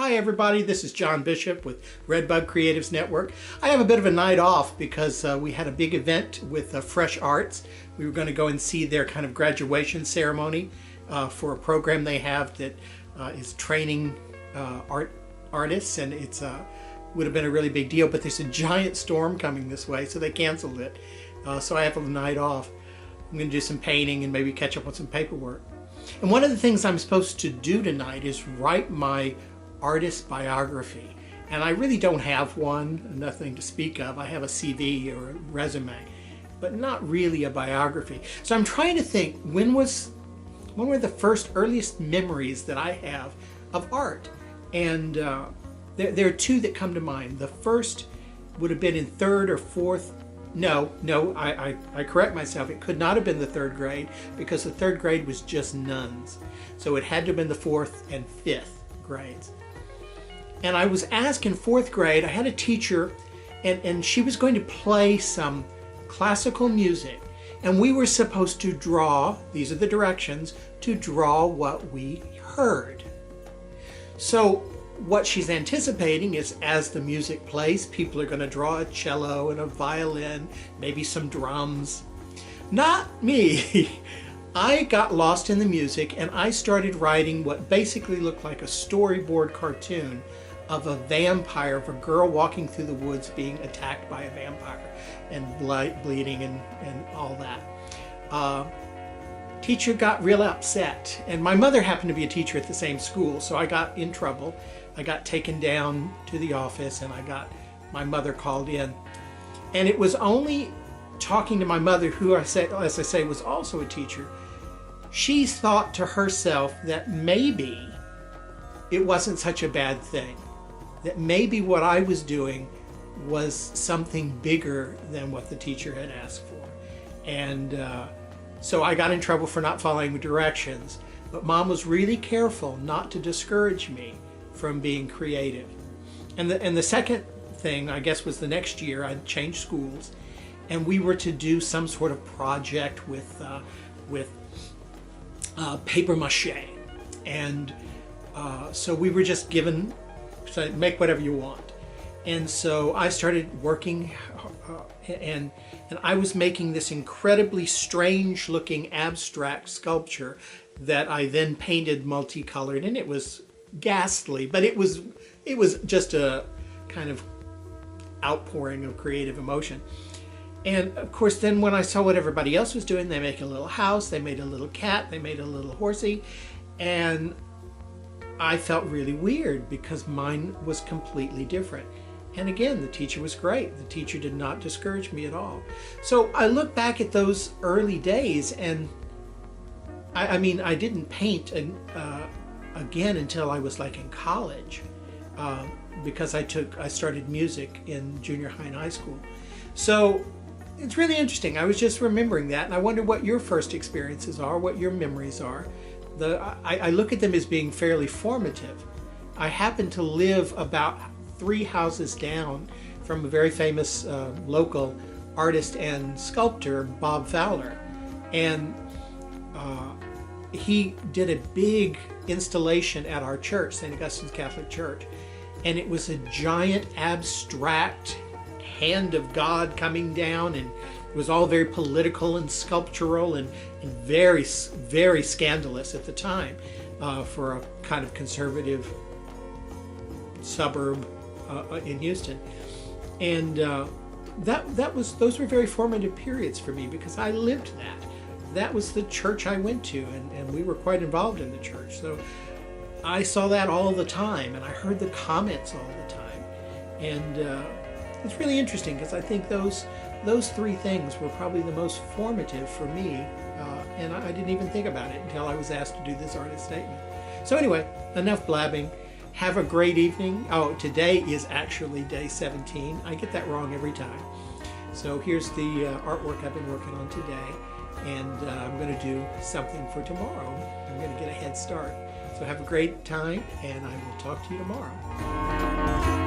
Hi everybody, this is John Bishop with Redbug Creatives Network. I have a bit of a night off because we had a big event with Fresh Arts. We were going to go and see their kind of graduation ceremony for a program they have that is training artists, and it's would have been a really big deal, but there's a giant storm coming this way, so they canceled it. So I have a night off. I'm going to do some painting and maybe catch up on some paperwork. And one of the things I'm supposed to do tonight is write my artist biography. And I really don't have one, nothing to speak of. I have a CV or a resume, but not really a biography. So I'm trying to think, when were the first earliest memories that I have of art? And there are two that come to mind. The first would have been in third or fourth. No, I correct myself. It could not have been the third grade because the third grade was just nuns. So it had to have been the fourth and fifth grades. And I was asked in fourth grade, I had a teacher and she was going to play some classical music. And we were supposed to draw, these are the directions, to draw what we heard. So what she's anticipating is as the music plays, people are going to draw a cello and a violin, maybe some drums. Not me. I got lost in the music and I started writing what basically looked like a storyboard cartoon of a vampire, of a girl walking through the woods being attacked by a vampire and bleeding and all that. Teacher got real upset, and my mother happened to be a teacher at the same school, so I got in trouble. I got taken down to the office and my mother called in. And it was only talking to my mother, who as I say was also a teacher, she thought to herself that maybe it wasn't such a bad thing. That maybe what I was doing was something bigger than what the teacher had asked for. And so I got in trouble for not following the directions. But Mom was really careful not to discourage me from being creative. And the second thing, I guess, was the next year I changed schools, and we were to do some sort of project with paper mache. And so we were just given, so make whatever you want. And so I started working and I was making this incredibly strange looking abstract sculpture that I then painted multicolored, and it was ghastly, but it was just a kind of outpouring of creative emotion. And of course, then when I saw what everybody else was doing, they make a little house, they made a little cat, they made a little horsey, and I felt really weird because mine was completely different. And again, the teacher was great. The teacher did not discourage me at all. So I look back at those early days, and I mean, I didn't paint again until I was like in college, because I started music in junior high and high school. So it's really interesting. I was just remembering that, and I wonder what your first experiences are, what your memories are. I look at them as being fairly formative. I happen to live about 3 houses down from a very famous local artist and sculptor, Bob Fowler, and he did a big installation at our church, St. Augustine's Catholic Church, and it was a giant abstract hand of God coming down, and it was all very political and sculptural and very, very scandalous at the time for a kind of conservative suburb in Houston. And those were very formative periods for me because I lived that. That was the church I went to, and we were quite involved in the church. So I saw that all the time, and I heard the comments all the time. And it's really interesting because I think those 3 things were probably the most formative for me, and I didn't even think about it until I was asked to do this artist statement. So anyway, enough blabbing. Have a great evening. Oh, today is actually day 17. I get that wrong every time. So here's the artwork I've been working on today, and I'm going to do something for tomorrow. I'm going to get a head start. So have a great time, and I will talk to you tomorrow.